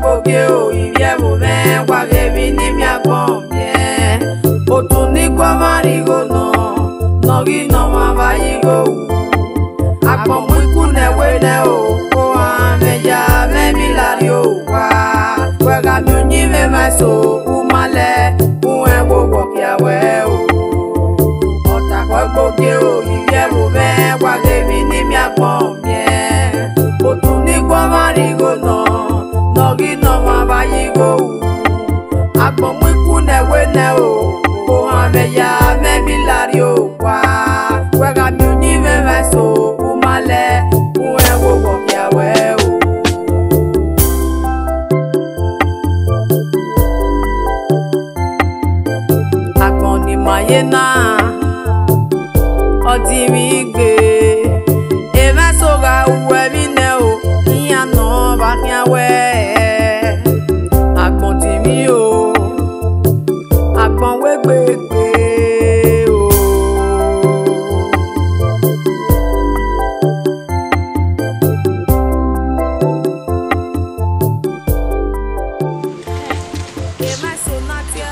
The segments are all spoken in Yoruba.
Porque il vient mauvais, quoi que vini mia combien. Otuni kwa marigo no, nogi no mavayigo. Akpo mwikune wene o, kwa meja me milario kwa. Kwega myunyi me maso, umale, uwe wogo kia we o. Ota kwa boke il vient mauvais, quoi que vini mia combien. Otuni kwa marigo no. Nogi no mabayigo Akpo mwikune wene o Ohame ya me milario kwa Kwega myuni me meso Umale uwe wogo kia we o Akpo ni mayena Odi migbe Eme soga uwe mine o Iya no baknya we Agbon we gbegbe o E ma so na ti o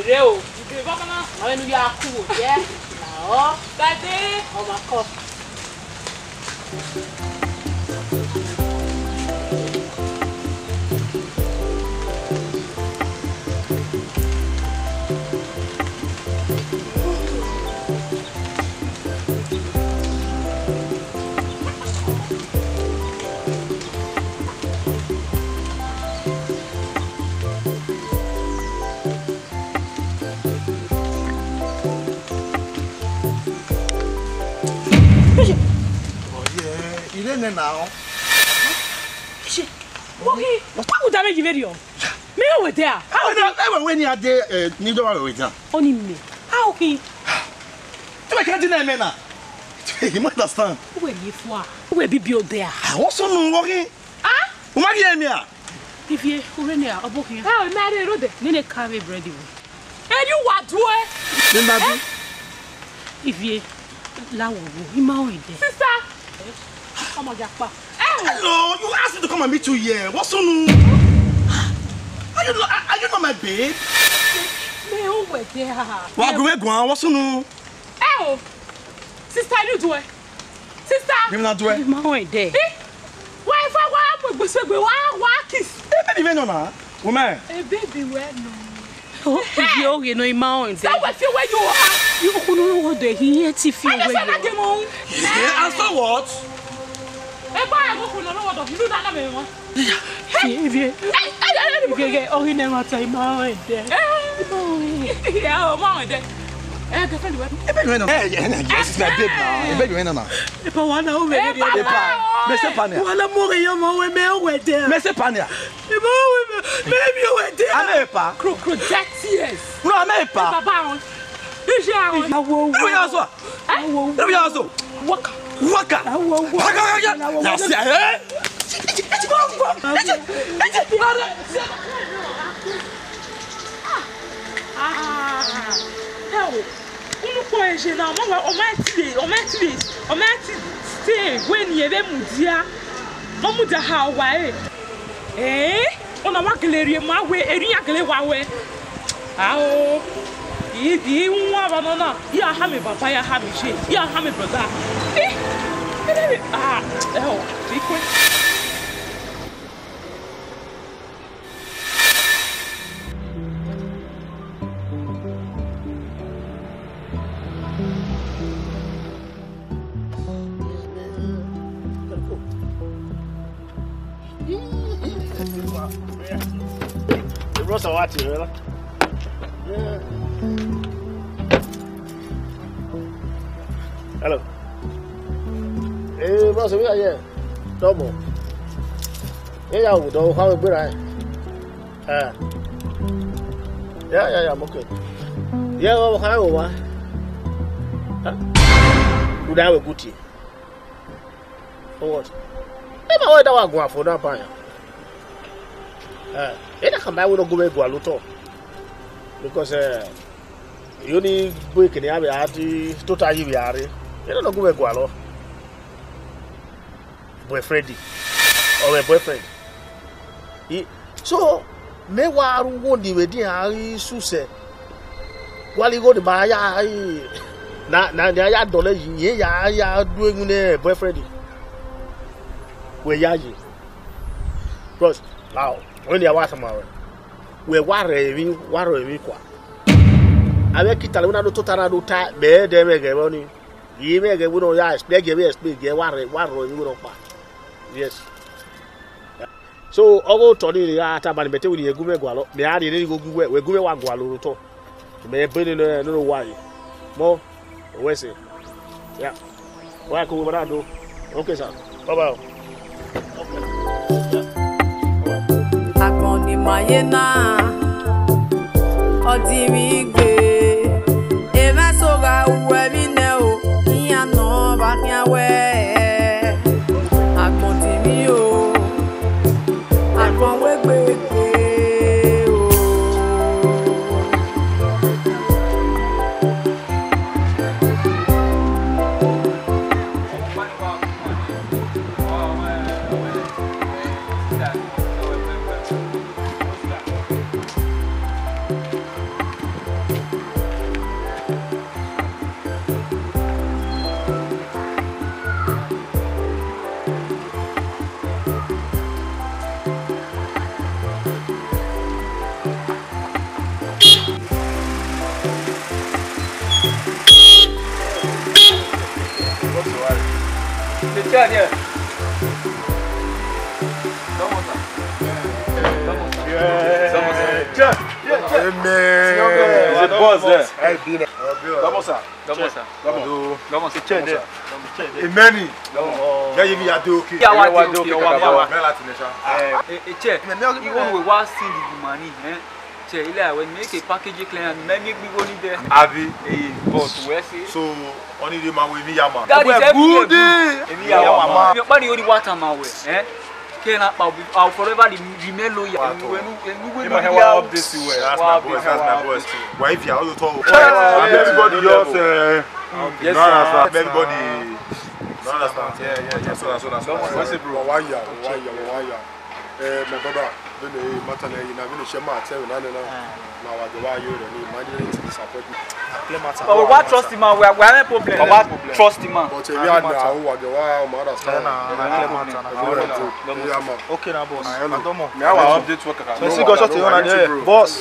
Reo, que vai kana, mas não ia cu, é? Não, cadê? Ó, maco. Now, okay, what would I give you? Me over there. How when you are there, neither are we done. Only me. How okay? I can't deny me now. You must understand. Where you for? Where be built there? I also know walking. Ah? Maria. If you already are about here. How married road? Nene carry bread. And you what do it? If you law, you married. Sister. Come on, Jackpa. Hello, you asked me to come and meet you here. What's so new? Are you not my babe? Me over there. What's so new? Oh, sister, you do it. Sister. You not do it. My way there. Why if I kiss? Baby, we know now. Woman. Baby, where no. Oh, you know, Mount. So what you where you are? You don't know what they hear if you where you are. Yeah, and so what? Eh, boy, I don't know what you do that now. If you get all in them time, Mount. Yeah, Mount. Eh, girlfriend, what? Yes, my babe now. Baby, we know now. If I want to over there, Mr. Pania. Wala more your mom me there. Mr. Pania. Maybe you were there. I'm a pa. Crocodile tears. No, I'm a pa. Baba. This year. I also. Waka. On a marqué ma way, et rien que les Huawei. Ah, oh, il banana, il a hamé papa, il a hamé chez, il a hamé brother. Ah, oh, c'est quoi? What's what you really? Yeah. Hello. Hey, boss, we are here. Double. Yeah, I would know how to be right. Yeah, I'm okay. Yeah, how are you? Would I have a good tea? For what? Never why that go for that buyer. Then I come back with a go to Gualuto. Because you need break in the area total you are. You don't go to Gualo. Boyfriend or a boyfriend. So, me wa won't the wedding I suse. While you go to buy na $1 ya doing a boyfriend. Where yaji. Because now when you are tomorrow, we worry qua. I make it alone to Tarado type, bear them again. You make a wood on your speak, you worry, yes. So, although Tony, I have a better with you, Gualo, they are in go we go one Gualo. May put in a little while. More, where's it? Yeah. Why could we do? Okay, sir. Bye bye. Akọni mayena ọdịmigbe ebe soga uwe bine o iya no ba nyawe akọntimi o akọnwe gbegbe Yeah. When make a package clean, maybe we go in there. Abi, but where see? So only the man with me yama. That is good. Your body only water man we. I'll forever remain loyal. You might have this way. That's my boys. Why if you are told? Everybody yours. Yes, everybody. Yeah. So what's it, bro? Why ya? My brother. But what trust him man? We have a problem. What trust him man? But we are now. Okay, now, boss. Now update work. Boss.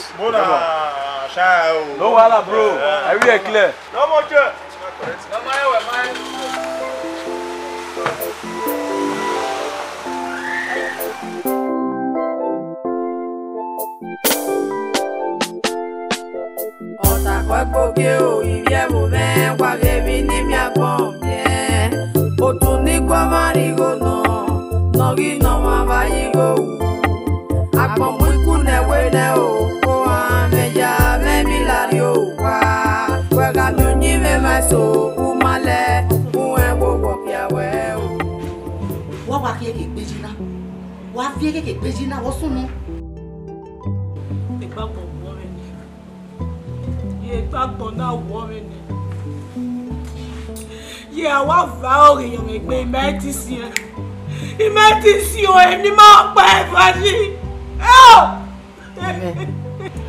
No wala, bro. Everywhere clear. No more check. Kwakpoke o ivie mo me kwagebi ni mi agbon bien otun ni kwa marigo no gi no ma ba yigo agbon mu iku ne we ne o ko ameja me mi lari o wa ga mi ni me ma so ku male ku e gbogbo pia we o wa wa ki ke gbejina wa fi ke gbejina wo sunu Gbàgbọ́n náà wọ́ mi ni. Yẹ àwa fà òrìyàn ẹgbẹ́ ìmẹ́tìsí ẹ̀. Ìmẹ́tìsí o ẹni máa pa ẹ̀fà sí.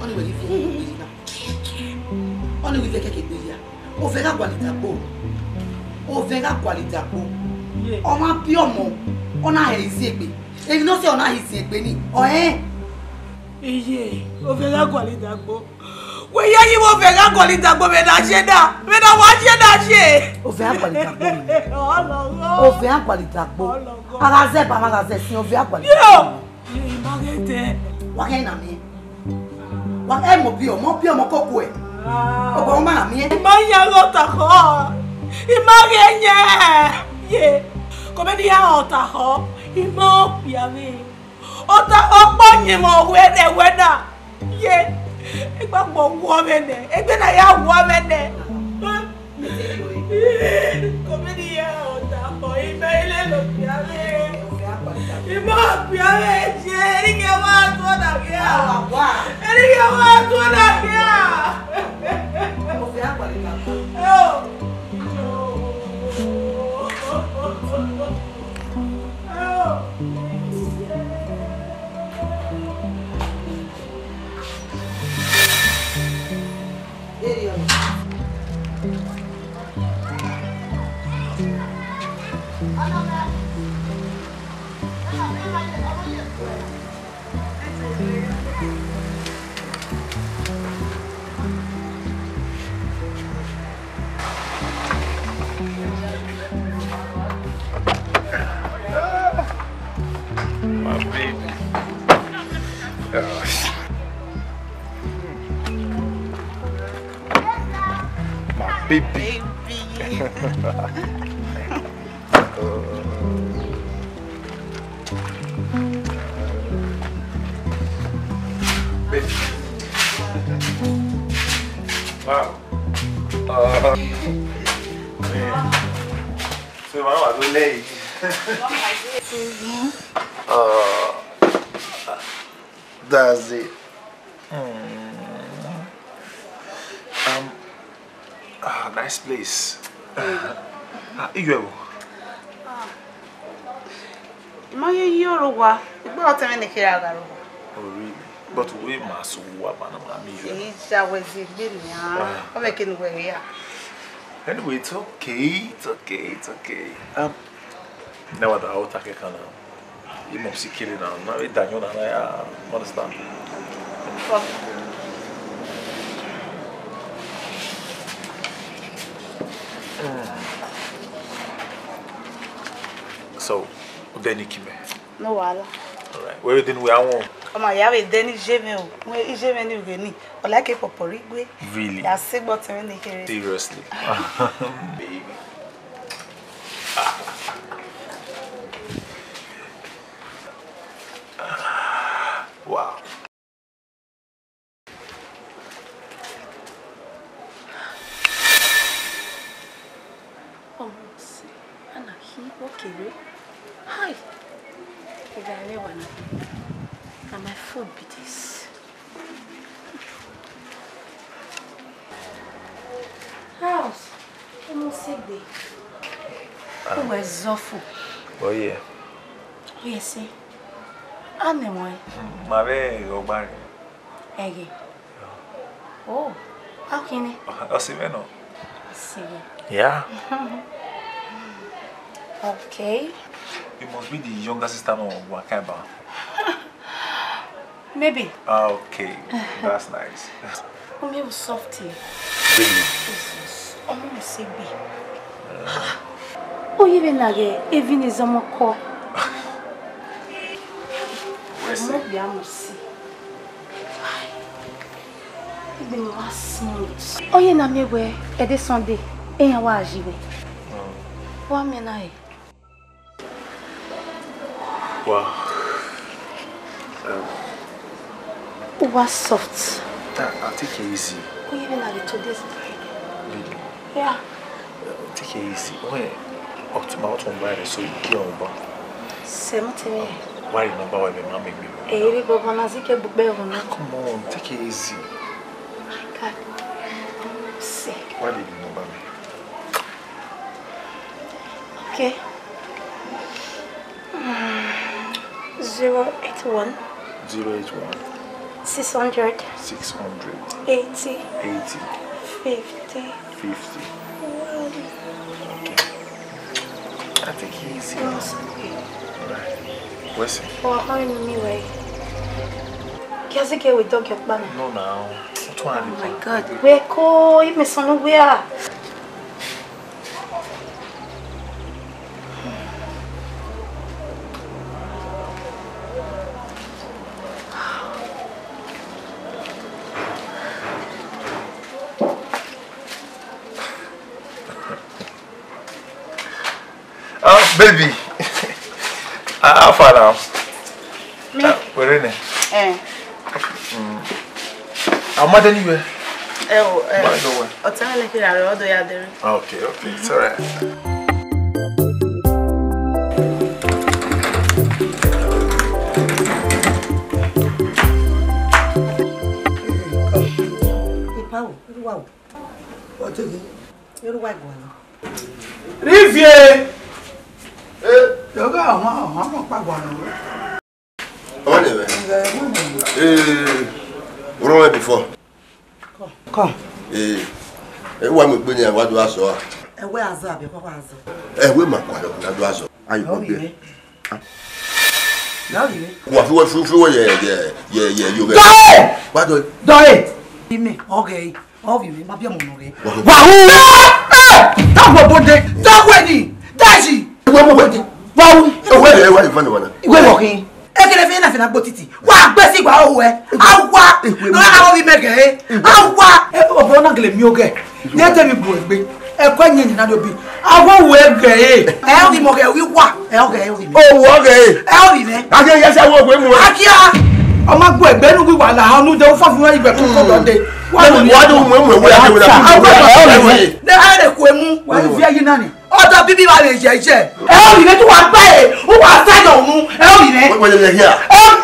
Ọ̀nìwẹ̀ yìí fi ẹ̀kẹ́ gbèjì náà. Ọ̀nìwẹ̀ yìí fi ẹ̀kẹ́ gbèjì náà. O fẹ́ ká kwalite àpò. Ọmọ bí ọmọ ọ̀nà àìsí ègbè. Èyí náà sì ọ̀nà àìsí ègbè ni. Ọ̀hẹ́. Iye o fẹ́ ká kwalite àpò. We ya yi wo fe ga koli tagbo me da se da. Me da wa se da se. O fe apali tagbo mi. O fe apali tagbo. Ara ze ba ma ze sin o fe apali. Yo. Ye magete. Wa ke na mi. Wa e mo bi ọmọ koko e. O ba ma mi e. Ma ya lo ta ko. I ma ge nye. Ye. Ko me di ya o ta ko. I mo pia mi. O ta o po nyi mo we da. Ye. Egba mo wo mene. Egbe na ya wo mene. Baby. Wow. So I was late. That's it. Nice place. You Yoruba. Oh, really? But we must walk on Anyway, it's okay. It's okay. Now what I take a can. You must see killing now. Now it's Daniel and I understand. So, then you keep me. No, wala. Alright. Where didn't we have My yawe Denny Jemel. Where is Jemel Geni? Or like a poporigwe? Really? Yeah, say what I mean. Seriously. Baby. Wow. Oh, see. Anna, he okay. Hi. If I ever wanna. And my food be this. House. Almost sick day. Who was awful? Oh yeah. Oh yes, see. And then why? My baby go back. Eggy. Oh, how can it? I see me no. See. Yeah. Okay. You must be the younger sister of Wakamba. Maybe. Okay, that's nice. I'm a softy. Really? I'm a CB. Oh, even even is a moko. Oh, you know me where? It is Sunday. And I was you. What mean I? Wow. It was soft. I'll take it easy. Oh, even at today's Friday. Really? Yeah. Take it easy. Where? Up to my autumn by so you get on back. Seventy. Why remember why my mom made me? Come on, take it easy. My God. I'm sick. Why did you remember me? Okay. 081 081 600 600 80 80 50 50. Okay. I take it easy. Alright. Where's it? Oh, how in me way? Can I get with dog your banner? No, now. What one? Oh my God. Where go? You miss on where? Oh, baby. How far now? Me? We're in it. I'm not anywhere. Okay, it's alright. Wow. What is it? You're white one. Rivier! You're going on, I'm Wrong before. Come. One with Billy and what do I saw? And where's that? Where's that? We might want to do us. I know you. What you were through? Yeah, you get. What do it? Okay. Of you, my young okay. Wow! Don't go there. Don't wait. Dashi. Wow! Where are you going? We're walking. Ekele fi na fi na gbotiti wa gbe si gba owe awa no awo bi mege awa e obo na gele mi oge ne te mi bu egbe e ko yin na do bi awo we ge e o bi mo ge wi wa e o ge e o bi o wo ge e o bi ne a je yese wo gbe mu akia o ma gbo egbe nu wi wa la onu de o fa fi igbe to ko do de wa do mu we ya we ne a le ko emu wa fi ayi nani ọ̀dọ̀ bíbí wa lè jẹ́ iṣẹ́ ẹ ó rí rẹ tó wà gbá ẹ ó wà sáyọ̀ ọ̀hún ẹ ó rí rẹ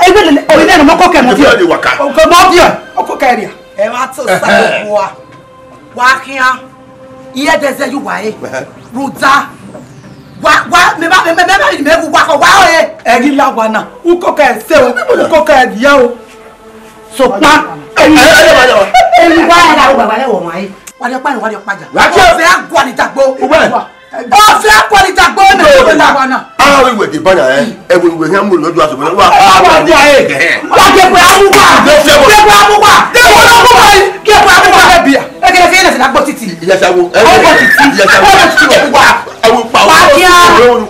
ẹgbẹ́ lè orí lẹ́nu mọ́kọ́ kẹ́ mọ́ bí ọ ọkọ̀ mọ́ bí ọ ọkọ̀ kẹ́rì ẹ wá tó sáyọ̀ fún wa wá kí á iye dẹ́sẹ̀ yóò wáyé rúdà wá mẹ́bàá rí mẹ́kù wá kọ̀ wá ọ̀yẹ́ ẹ̀rí làwọn náà ukọ̀ kẹ́ ẹ̀ sẹ́ o ukọ̀ kẹ́ ẹ̀ yẹ o sọ̀pá ẹ̀rí wá ẹ̀ làwọn bàbá rẹ̀ wọ̀ wáyé wàdí ọ̀pá ni wàdí ọ̀pá jà ọ̀fẹ́ àgọ́ àdìjàgbó ọ̀fẹ́ àgọ́ àdìjàgbó ẹ̀ mẹ́rin làwọn náà. àwọn ìwé ti báyà ẹ wo ìwé yẹn mú lọ́jọ́ àṣọ wà wà ní ayé wà kẹ́kọ̀ọ́ amúgbà kẹ́kọ̀ọ́ amúgbà kẹ́kọ̀ọ́ amúgbà kẹ́kọ̀ọ́ amúgbà ẹ̀ bìyà ẹ̀ kẹ́kẹ́ fẹ́yìn lẹ́sìn lágbó títì. ìyàsàwò ọgbọ títì ọgbọ títì wà àwọn pa wà kí á ọ̀fẹ́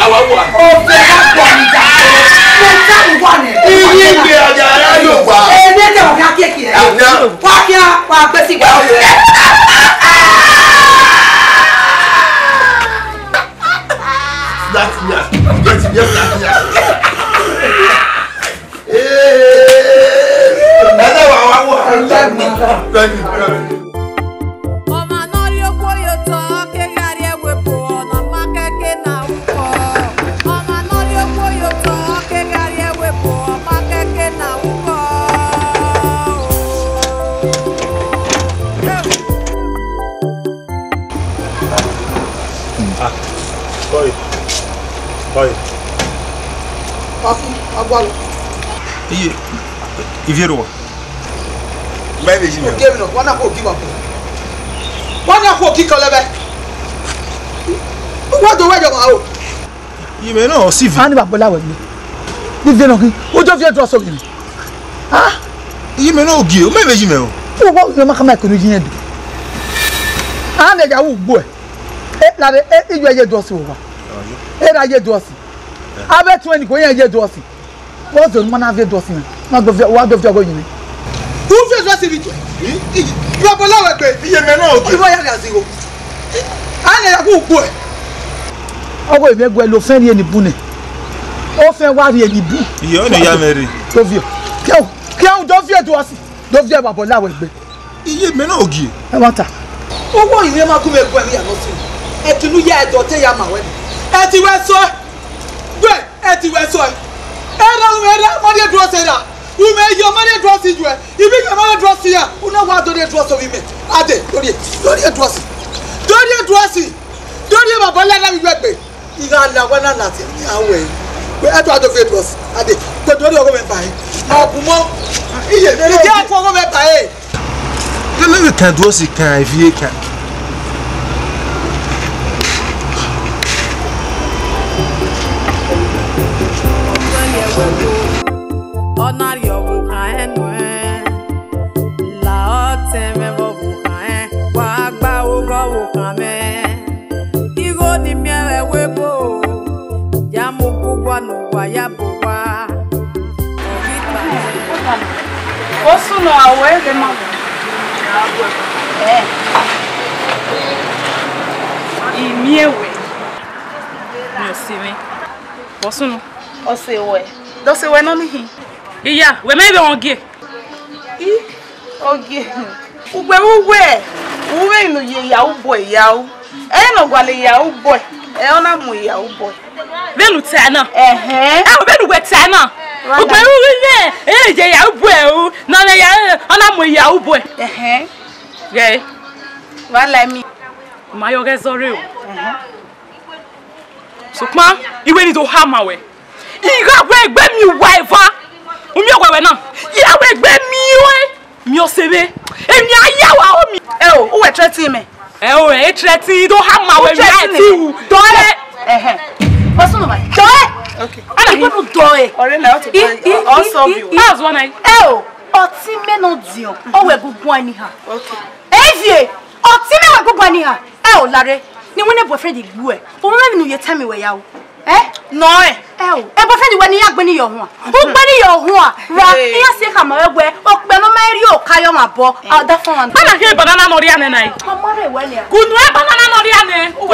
àgọ́ àdìjàgbó iye ìgbé ọjà ara yóò wá. ẹni ẹ̀jẹ̀ wọ̀ kí á kéèkì rẹ̀ wá kí á wà gbèsè ìgbà ọ̀rẹ́. That's Agora. E virou. Vai ver, Jimmy. Okay, no. Wana ko give up. Wana ko kick olebe. What do we do now? You may know, see. Ani babola we ni. Ni de no ki. O jo fi dress ogi. Ah? You may know gi. O me veji me o. O wo yo maka ko ni yin du. Ah na ja wo gbo e. E la de e ijo ye dress wo wa. E ra ye dress. Abe 20 ko yen ye dress. What's the man have dress na? Na do what do go yin. Who face dress bi to? Babola we pe. Iye me no gi. Ibo ya ga zero. Ah na ja wo gbo e. Owo ime gwe lo fen ri eni bu ni. O fen wa ri eni bu. Iye o ni ya meri. Do fi. Ke o do fi e dress. Do fi e babola we gbe. Iye me no gi. E wanta. Owo ire ma ku me gwe mi ya no si. E tunu ya e do te ya ma we. E ti we so. Gbe e ti we so. E ra mo de dress era. U me yo mo de dress ju e. Ibi ke mo de dress ya. U no wa do de dress of me. Ade, do de dress. Do de dress. Do de babola na mi gbe. Iga la wana lati ni awe. Pe e to ado fe dress. Ade, pe do de ogo me bai. Ma ku mo. Iye, ije afo ogo me bai. Le me kan do si kan vie kan. Onario bukan la oteme bukan wa gba ogo bukan me igo ni miere webo ya mu bugwa no wa ya bugwa Osuno awe de ma imiewe mi osime Osuno Osewe. Dosewe no ni. iya we me be won ge Oge. Ugbe uwe inu ye ya boy ya u. E no gwale ya u boy. E ona mu ya u boy. venu tana Eh venu we tana ugbe uwe ye je ya boy o na na ya ona mo ya boy Yeah. One like me. My yoga sorry. So ma, you need to hammer we. You got we gbe mi wife. Umi ogwe na. Ya we gbe mi we. Mi o sebe. Emi ayawa o mi. Oh, who we threatening me? Oh, e threatening do hammer we mi ati. Dole. What's on my? Dole. Okay. Ana go no dole. Ore na o ti do. Also you. That's one I. Oh, oti me no dion. O we gugu ani ha. Okay. Evie, oti me we gugu ani ha. O lare. Ni woni boyfriend igbu e. O me nu ye tell me we yawo. No e boyfriend we ni agbe ni yo ho a. O gbe ni yo ho a. Ra, iya se ka ma we o pe no ma ri o kayo ma bo. That phone. Ana ke banana no ri ane nai. Mama re we le. Kunu e banana no ri ane. O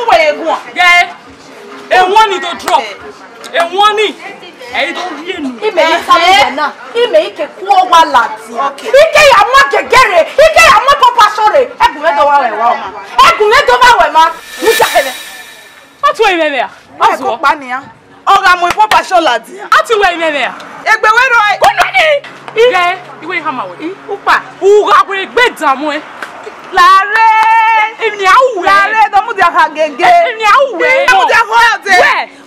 we egun. Yeah. E won ni to drop. E won ni. E to ri enu. Ime ni samu na. Ime ike ku o wa lati. Ike ya mo gegere. Ike ya mo papa sore. Egun me do wa we wa. Egun me do ba we ma. Mu ja kele. Atu we me ya. Azu ko pa ni ya. Oga mo papa so lati. Atu we me ya. Egbe we ro. Kunu ni. Ige, iwe hammer we. Upa. Uga we gbe damu e. Lare. Emi awu. Lare do mu dia ka gege. Emi awu. Mu dia ko ate.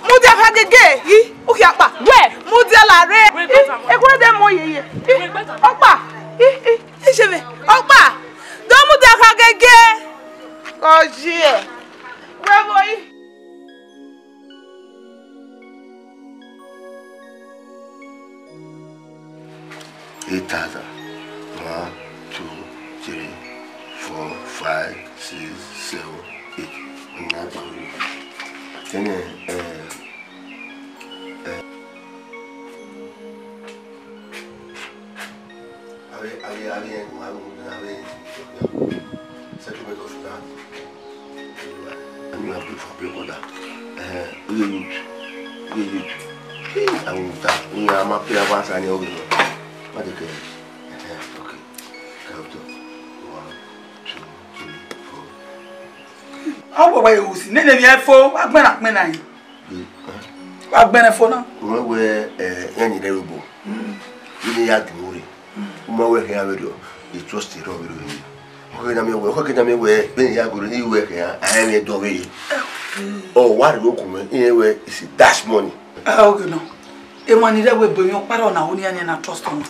Mu dia ka gege. Hi, o ki apa. Mu dia lare. E ko de mo yeye. Opa. Isebe. Opa. Do mu dia ka gege. Ko ji e. We boy. 8,000. 1, 2, 3, 4, 5, 6, 7, 8. How about you? Nene ni efo, agbena agbena yi. Agbena efo na. We yanyi le rubo. Ni ya dimuri. Mo we he awedo. You trust it over you. Ko na me we ben ya guru ni we ke ya. I me do we. Oh, what do ku me? Anyway, is dash money. Okay no. E mo ni le we bomi o pare ona oni ani na trust on.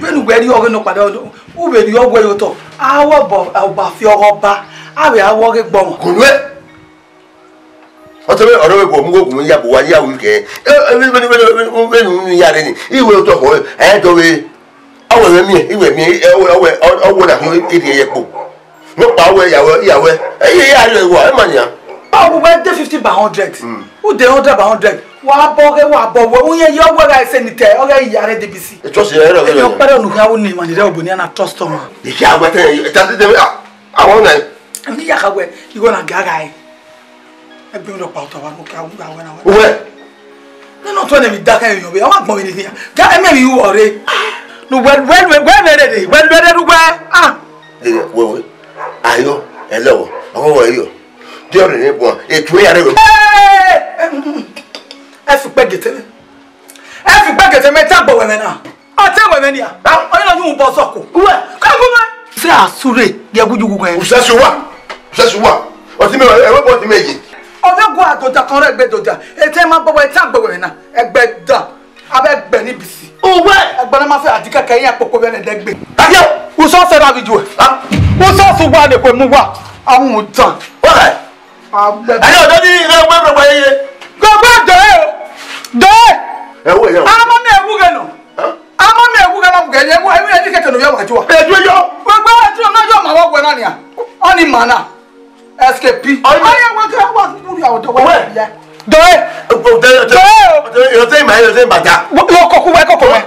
Benu gbe ri ogo no pare o. U be ri ogo yo to. Awo ba fi oba. Awe awo ge gbo won. Kunwe. Otobe oro we bo mu ogun ya bo wa ya wi ke. Ya re ni. Iwe to ko e do we. Awo we mi, iwe mi owo na ko ide ye po. No pa we yawe. E ya re wo e mania. Awo we dey 50 by 100. Who dey 100 by 100? Wa bo we unye yo we ga se ni te o ga ya re debisi. E trust ye re o. Yo pare onu ka woni mani re oboni na trust on. E ja gba te ta de awon na. Ni ya ka we you go na gaga e. E bi ndo pa to wa ko ka wa na. We. No to na mi da kan yo be. Wa gbon mi ni ya. Ga e me mi wo re. No well ready. Well ready ah. We. Ayo, hello. Owo wo yo. Di ore ni bo. E tu ya re. E fi pegete me ta gbo we me na. O te we me ni a. O ni lo ju bo soko. We. Ka go me. Se asure de gujugu kan. Usasuwa. O ti me e wo bo ti meji. O fe go adoja kan re gbe doja. E te ma bobo e ta gbo we na. Egbe da. Abe gbe ni bisi. Owe. Egbe na ma fe adika kan yin apopo be na degbe. Ayo. Wo so fe ba biju. Ah. Wo so su wa de pe mu wa. Awun tan. Oke. Ayo do ni re gbe ye. Gbogbo de. E wo yan. Ama me ewu ge no. Ama me ewu ge na ge ye wo ewu ye ni keke no ye wa ju wa. E du yo. Gbogbo atu na jo ma wo gbe na ni a. Oni mana. Escape. Oye wo ke wa buri awo do wa ya. You say my you bata.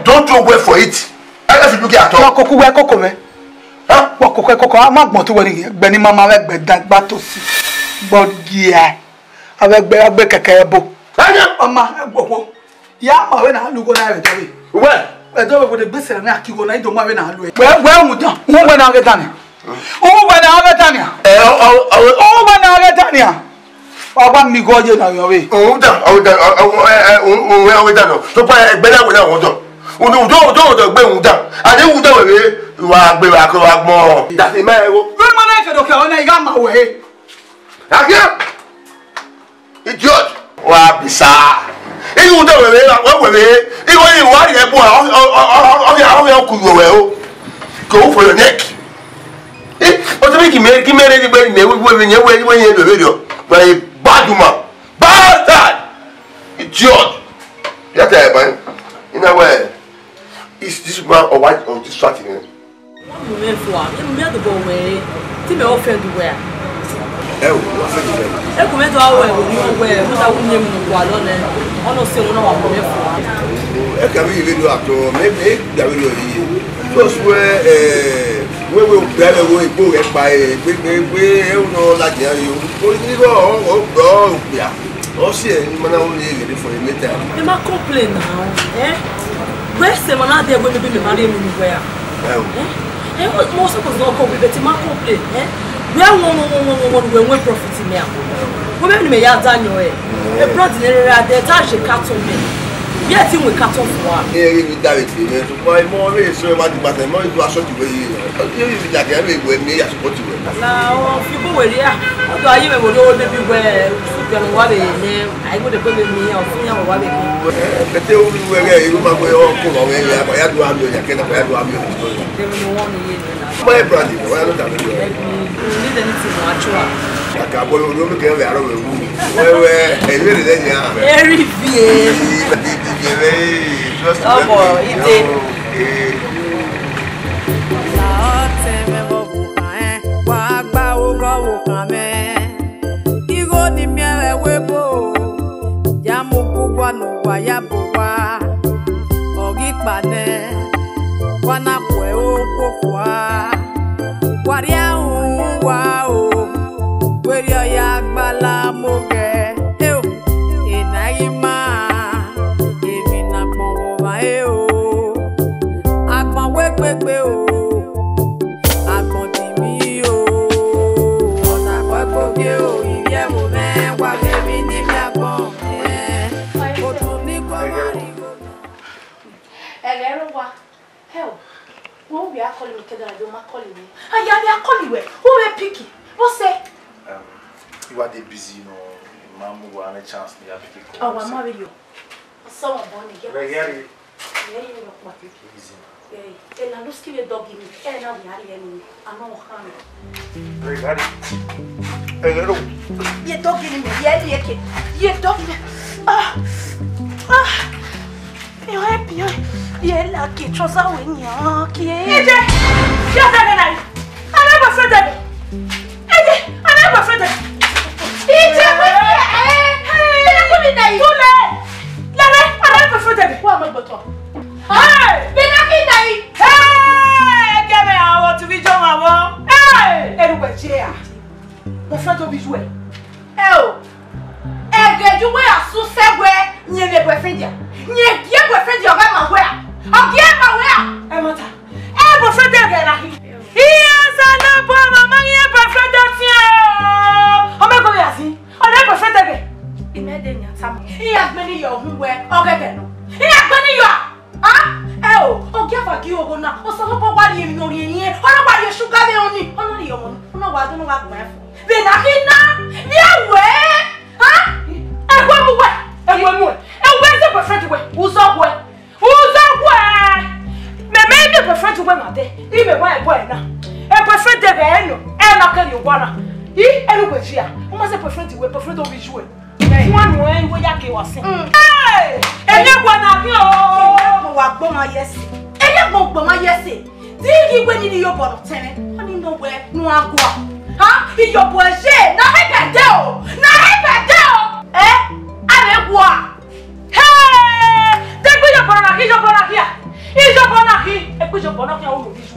Don't you wait for it. I look at all. Koku we koko me. Ha? Koko ma gbon to we ni gbe ni mama we gbe dagba to si. Gbogia. Awe gbe keke ebo. Anya mama egbopo. Ya ma we na lu go na we to we. We do we de gbese na akigo na ido ma we na lu e. We mu dan. Won we na ge tani. O we na ge tani. O we na ge tani. Baba mi goje na yo we. O we no. So pa egbe na we na won do. O do gbe un dan. Ade wu dan we. Wa gbe wa ko wa gbon. That is my wo. Very man ke do ke ona iga ma we. Akia. Idiot. Wa bisa. Igu do we Igu ni wa ri e bo o ku we o. Go for your neck. O to be ki mere di gbe ni we nye do video. But a bad woman. Bastard. Idiot. That is man. In a way. Is this man or what or distracting him? One moment for him, me the go away. Ti me offend where? Offend where? E come to awe we where, mo ta wunye mu wa lo ne. Ono se no na wa moment for. E ka be video actor, maybe that video yi. Just where we will better we go e pa we no like you. O ni go ya. O se ni mana o ni ready for a later. E ma complain now, where se mana dey go be me marry me where? Most of us don't complain, but ma complain, where one profit me am. Women me ya Daniel e brought in there touch carton me. Yet we carton for. E we David me to buy more so ma di bata mo do aso ti we yi. E we da ke we me ya support we. Na o fi bo we ria. O do aye me wo do baby we su pe no wa be ni. Ai go de pe me o fi ya wa be ki. Bete o we we e ma go o ko wa we ya ba ya do am ya ke na ba ya do am yo. My brother, why not have you? Need anything more actual. I can't go to the game. I don't know. Where, very then, yeah. Very few. Oh, boy, it did. Waria wa o weria ya gbala moge inaima emi na pon wo ba o agbon we gbegbe o agbon di mi o ona ko ge o iye mo me wa bebi ni mi agbon o tun ni ko mari go Elero wa hell. Wọ́n bí akọ́lì mi kẹ́dọ̀ àbí ọmọ akọ́lì mi. Ayé àbí akọ́lì wẹ̀, wọ́n wẹ̀ píkì, wọ́n sẹ́. You are busy, you know. Mom will have a chance to have to call. Oh, I'm not you. Someone born again. Very early. Very early. Easy. And I'm just giving a dog in me. And I'll be having any. I'm not harming. Very early. Hello. You're dog in me. You're dog in me. You're happy. You're lucky. Trust our win. You're lucky. You're not. I never said that. I never said that.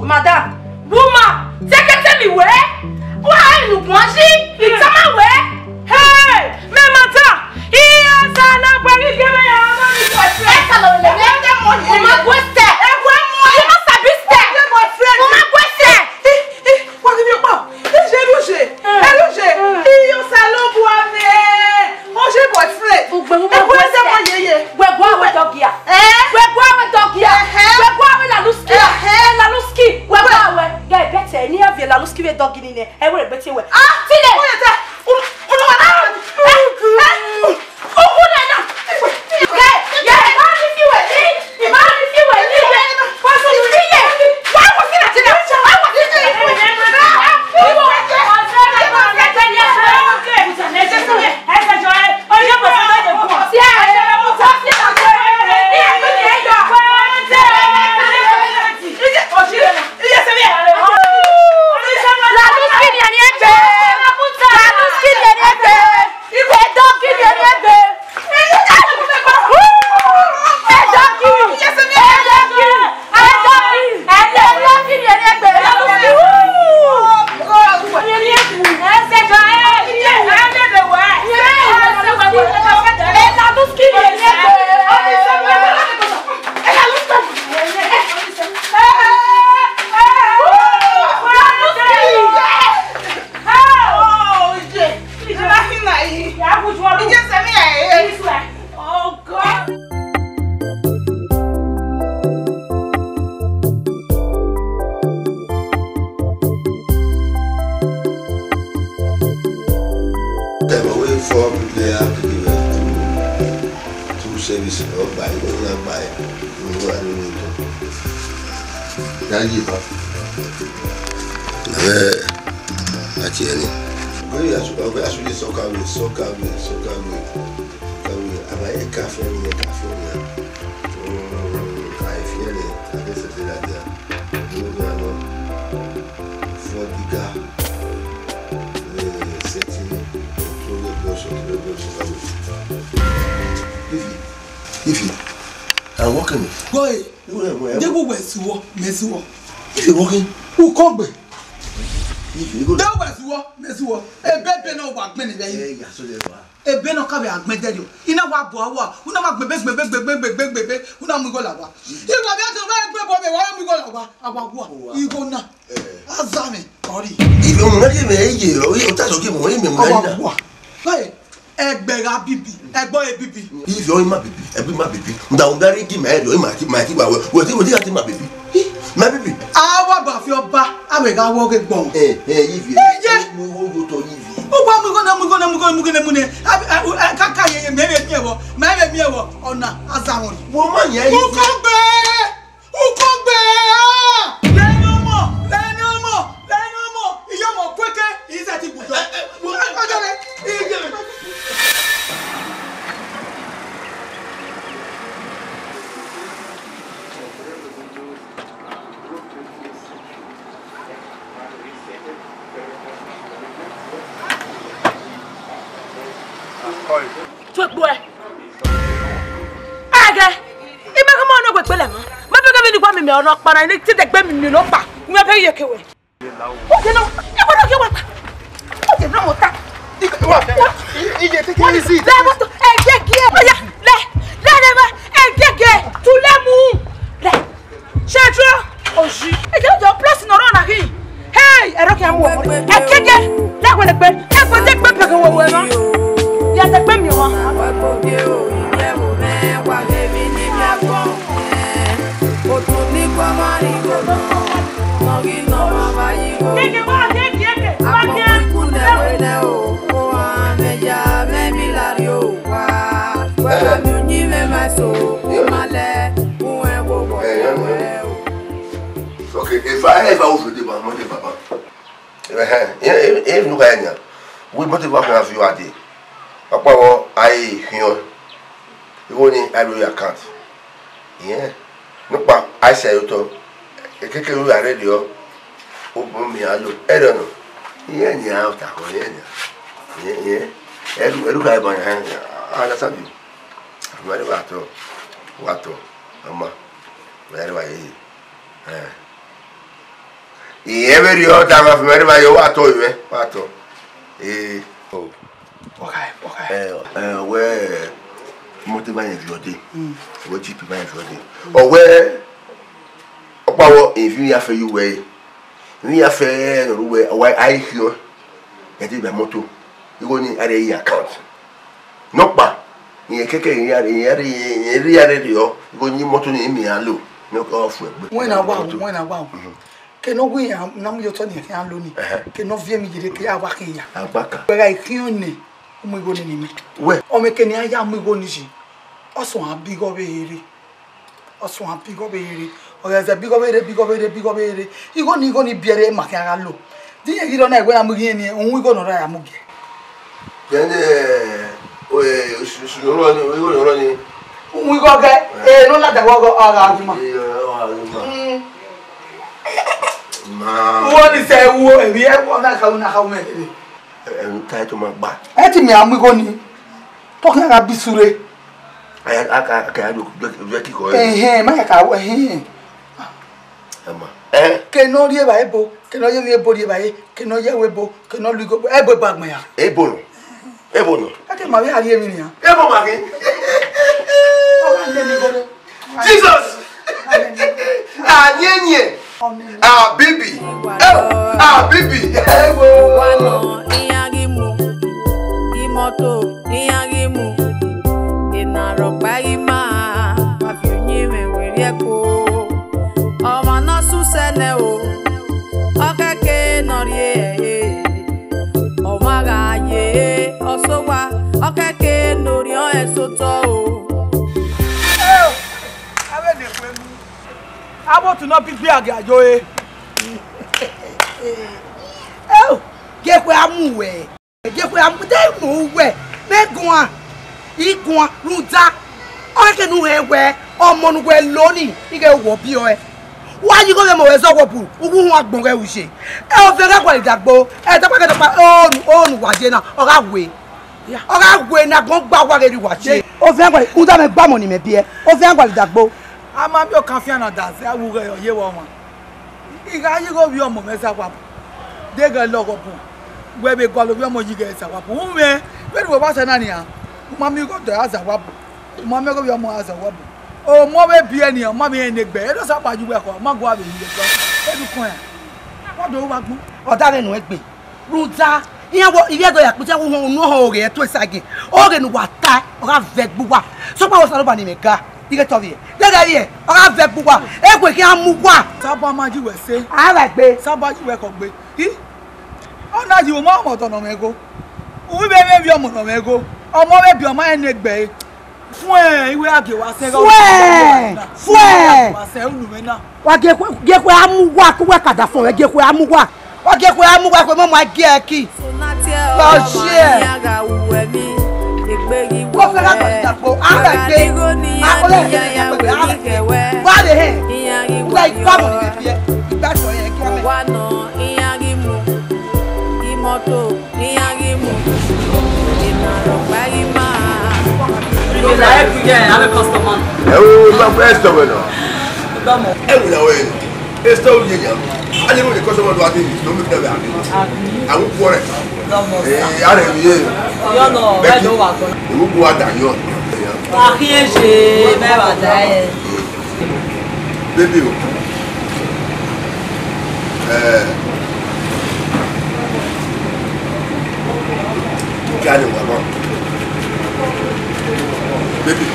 Madame, woman, take it to me where? Why you want she? It's my way. Hey, me mata. Iya sana bari keme ya ma mi boyfriend. Eka lo le dem money. O ma gweste. E gwa mo. You must have been stay. My boyfriend. O ma gweste. Wa ki mi pa. Je loje. E loje. Iyo salon bu ame. O je boyfriend. E gweste mo yeye. We gwa we dogia. We gwa we dogia. We gwa we la luski. La luski. We gwa de dog in there. I will bet you. Ah, see there. I'm walking. Boy, they go west to walk, Messi. If you're walking, who come back? If you go down west to walk, Messi. A bed no work, many days. A bed no come and make you. In a walk, who know my best, baby, who know we go lava. You got that, why we go lava? About you go now. Azami, sorry. If you're not even a year, you're talking about him. Hey. Egbera bibi, egbo ebibi. If you're my baby, every my baby. Now very give me head, you might what you my baby. My baby. Awa ba fi oba, awega wo ke gbon. If you we go to Ivy. O ba mu gona kaka ye me me wo ona azawon. Woman ye. U kongbe. Leno mo. Iyo mo kweke, is that ibudo. Toi boy. Aga. Ima kama ono gbe pele mo. Ma be ga bi ni kwa mi ono para ni ti de gbe mi ni lo pa. Mi o be ye kewe. O ke no. E ko no ke wa pa. O ke no mo ta. Ije take it easy. Le mo to egege. Oya, le ma egege. Tu le mu. Le. Chetro. Oji. E je jo place no na hi. Hey, ero ke amu o. Egege. Le ko le pe. E ko de pe pe ko wo no. Ya te pe mi wa. Okay, if I was with the papa, if you can, we must have you at it. Papa, I hear you only I will account. Yeah, no, but I say you to a kick you are ready. Open me, I look, I don't know. Yeah, out of yeah. Look at my hand. I understand you. Very well, what, Mama, very well. Every other time of very well, what told you, what? Oh. Okay. Where motivate your day? Where cheap your day? Or where power if you have you way? We have fair why I hear and did my motto. You go in a account. No ba. You can't you go in motto in me and look. No off. When I want. que no we na mu yoto ni kan lo ni que no vie mi jere ke awa ke ya Abaka. pera ikion ni mu igo ni mi We. o me ke ni aya mu igo ni ji oso abigo beere o ya za bigo beere igo ni biere ma ke aga lo di ye giro na egwe na mu gi ni ohun igo no ra ya mu gi Yende oye ni ohun igo ge no la da wo aga ma wo ni se wo ebi e wo na ka me tai to magba. e ti mi amu igo ni to kan ga bisure Aka do ki ko. Ma ya ka Ama. Que no rie ba ebo, que no ye ebo rie ba e, que no ye webo, que no lugo ebo bag me ya. Ebo no. Ake ma we ari mi ni ya. Ebo magi. Jesus. Nyenye. Bibi. Bibi. Wano iyagimu, imoto iyagimu, inaropa ima, afiunyi me werieko. Ọmọ náà sún sẹ́nẹ̀ o, ọ̀kẹ́kẹ́ nọ̀rí ọmọ àgàyè ọ̀ṣọ́wà, ọ̀kẹ́kẹ́ nọ̀rí ẹ̀ṣọ́tọ̀ o. Abo tu no pipi agajo e. Gekwe amuwe. Gekwe amude muwe. Megun igun ruta. Ọ̀kẹ́ nu ewe, ọmọ nu we loni, ike wo bi o e. Why you go mo wezo wopu ugu hu agbon re use e o fe ga kwa idagbo e to pa onu waje na ora we na gbon gba wa re waje o fe kwa uda me gba mo ni me bi e o fe kwa idagbo ama mi o kan fi ana da se awu re oye wo won iga yi go bi omo me sa kwa de ga lo go pun we be go lo bi omo yi ge sa kwa pun me we wo ba se na ni a ma mi go do asa wa ma mi go bi omo asa wa o mo be bi eniyan ma mi enegbe e do sa paju we ko ma go abe ni go e du kan ya wa do wa gun o da renu egbe ruta iyan wo ire go ya pute wo nu ho ore to isage ore nu wa ta o ga ve gbuwa so pa wo sa lo ba ni me ga ire to bi e ga ri e o ga ve gbuwa e gbe ki an mu wa sabo ma ji we se ara gbe sabo ji we ko gbe hi o na ji o mo to no me go uwi be bi omo no me go omo be bi omo enegbe fún ìwé àgè wa se fún wa se ulumena wa gekwe amuwa ku we kada fún we gekwe amuwa wa gekwe amuwa ko mo ma ge eki lo share ko fe la ta po ara gbe akole wa de he wa ipa mo ni bi e igba so ye ki ame wa no iyagimu imoto iyagimu inaro bagima. Because every year I have a customer. My best of it. Every now and it's still young. I didn't the customer do this. Don't make them happy. I won't worry. I don't know. You know, I don't want to. You won't go out and you. I can't say, never die. Baby. Can't you baby.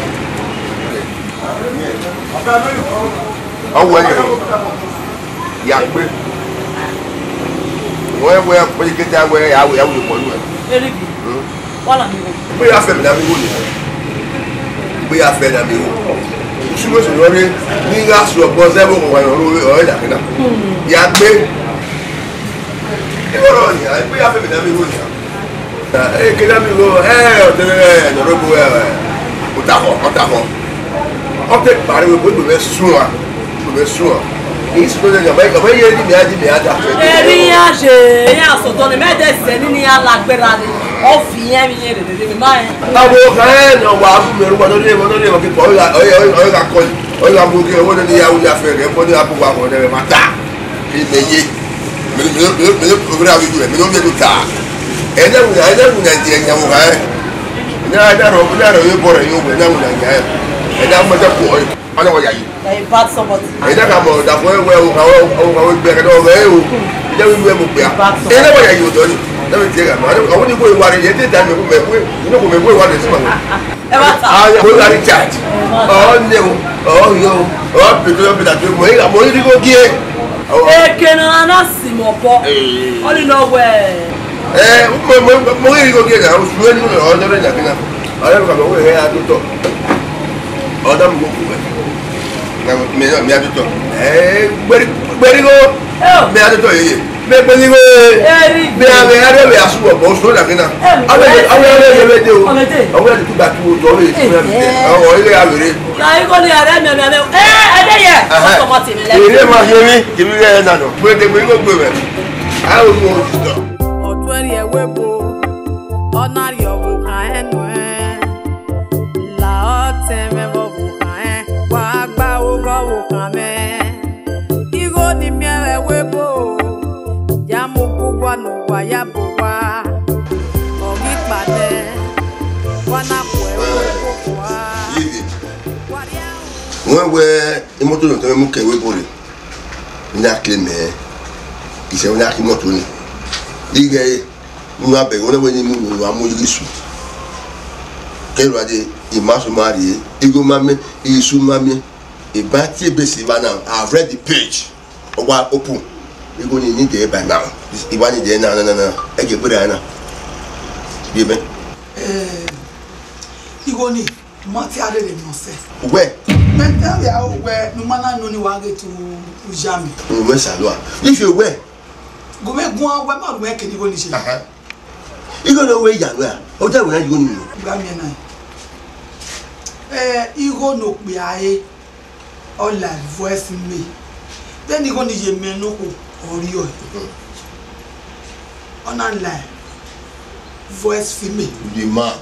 Ọwọ́ yẹn yà gbé wọ́n wẹ́ pé kété awẹ́ yàwó yàwó pọ̀ lù ẹ̀. Eribi wọ́n là mí wò. Gbé yà fẹ́ mi dàbí wò ni gbé yà fẹ́ dàbí wò. Ṣùgbọ́n sọ̀rọ̀ ní yà sọ̀ bọ́ sẹ́wọ̀ wọ̀ ọ̀rẹ́ dàbí náà. Yà gbé ìwọ̀rọ̀ ni gbé yà fẹ́ mi dàbí wò ni. Kété mi wò ọ̀tẹ̀rẹ̀ ẹ̀dọ̀rọ̀gbọ̀ ọ̀tàkọ̀ ọ̀tẹ̀ pariwo pé gbogbo ẹ̀ sún wa èyí sì tó lè yàgbá ìgbà yé ní mi àjà fẹ́. Èrí yẹn ṣe èyàn àsọ̀tọ̀ ni mẹ́ẹ̀ẹ́dẹ́sẹ̀ ní alágbéra ni ọ̀fì yẹn mi yẹn rèé mi máa yẹn. Àwọn ọkàn ẹ̀ náà wà á fún mi orúkọ lórí ẹ̀mọ́ kíkọ́ ọ̀yọ́ akọ́ni ọ̀yọ́ amúgé owó ní ìyàwó yàfẹ́ rẹ̀ ẹ̀kọ́ ní àbúkọ àwọn ọ̀rẹ́ rẹ̀ máa tà kí ni yé mi ní òwúrọ̀ àwùjọ rẹ̀ mi ní omi ẹ̀dùn tà ẹ̀dẹ́gùn nàìjíríà ìyàwó kan ẹ̀ ní àdàrọ̀ yóò bọ̀ rẹ̀ yóò wẹ̀ ní àwọn nàìjíríà ẹ̀dá mọ́tẹ́ pọ̀ ọ̀nà wọ̀ yàyí. Ẹ̀dá kan mọ̀ ọ̀dà fún ẹ̀wẹ̀ àwọn ìgbẹ́ kẹ́tọ́ ọ̀gá ẹ̀ o ẹ̀dá wíwú ẹ̀ mọ̀ pé a ẹ̀dá wọ̀ yàyí òtọ́ ni ẹ̀dá wọ̀ tiẹ̀ kà mọ́ àwọn onígbò ìwà rẹ̀ yẹn tẹ̀ dá mi kó mẹ́kó ìwà rẹ̀ sí màmá. Àwọn ìwà rẹ̀ charge ọ̀ ní o ọ̀ yọ o ọ̀ pètè ọ̀ pètè àti mọ̀ ẹ̀yà mọ̀ ìdíkò gé Ekena na simopo. Only nowhere. Mo rí ìgò gẹ̀ẹ́dà oṣù ẹni ọjọ́ rẹ̀ jàkínà ọ̀rẹ́ mi kàbọ̀ owó ẹ̀hẹ́ àdútọ̀ ọ̀dọ́ mi kò kù ẹ̀ mi àdútọ̀ gbẹ̀rígó mi àdútọ̀ yìí gbẹ̀rígó mi àwẹ̀ arẹ́wẹ̀ àṣùwọ̀ bọ̀ oṣù jàkínà ọwọ́ ẹ̀rẹ́ yẹ bẹ́ẹ̀ dé o ọwọ́ ẹ̀rẹ́ tó gbà tó tọ́ lé ọwọ́ ilé àwẹ̀rẹ́. Láyé kò ní àrẹ́ mi ẹ̀dẹ́yẹ ọ̀tọ̀mọ̀ tèmi lẹ́yìn. Èyí máa ṣe mí tèmi rẹ̀ nànà gbẹ̀rígó gbẹ̀rẹ̀ àwọn ọmọ òṣìṣẹ́. Ọ̀túnrí ẹ̀wé bo ọ̀nà yọ̀wò kan ẹnu ẹ̀ là ọ́ tẹ̀mẹ̀ bọ̀wò kan ẹ̀ wà á gbá owó wò kan mẹ́. Ìgò ni mi ẹ̀wé bo ìyá mo gbogbo àná wà yá bò wá ọ̀gí pàdé wọn náà kọ̀ ẹ̀wé bò wá. Wọ́n wẹ mọ́tò náà tẹ́lẹ̀ mú kẹ̀wé bò rẹ̀ ní àkílẹ̀ mẹ́ ìṣẹ́ wọn ní àkí mọ́tò ni. Ige nwa be wona weni mu amu yisu kero ade imaso mari igo mame isu mame e ba ti be si ba now I've read the page owa open igo ni need by now this ibani de na e ge bere na bi be igo ni mo ti ade le no se we men tell ya we no mana no ni wa ge tu ujami we salwa if you we go me gun we ma we ke ni go ni se igo no we ya we o ta we ya igo ni gba mi na igo no pe aye all like voice me then igo ni je me no ko ori o on line voice female the mad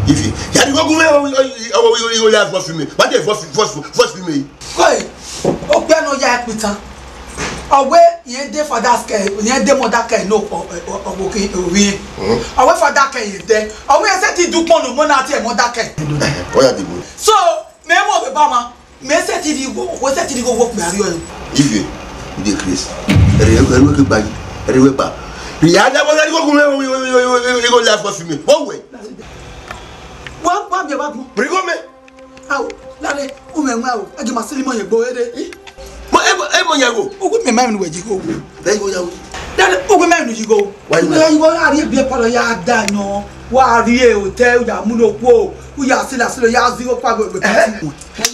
if you ya go me o live voice female what the voice female koi o pe no ya pitan owe yen dey for that care yen dey mother care no oboke owi owe for that care yen dey owe se ti du pon no mo na ti e mother care oya di bo so me mo be ba ma me se ti di go wo pe ari o if you dey craze ere ke gba ere we pa ya da bo na go gun e go laugh for me one way wa be ba gun bring me aw lale o me nwa o e ma silimo yen gbo ere mo yago ogun me ma mi we jigo dai go yago dale ogun me mi jigo wa yi wo ari bi palo ya da yan wa ari e hotel ya mu lo po u ya sila ya zero pa gbe kan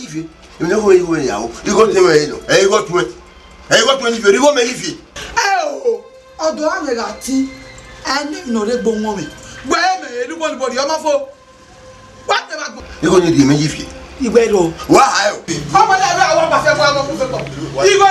ife you know where you were yawo you go tell me no e go tu ni fe go me ife o odo ame ga ti ani no re gbo won mi gbe me elu body o ma fo wa te ba gbo you go ni di me ife igbe do wa ayo ọmọ na be awon pa se mo mo fe to igbe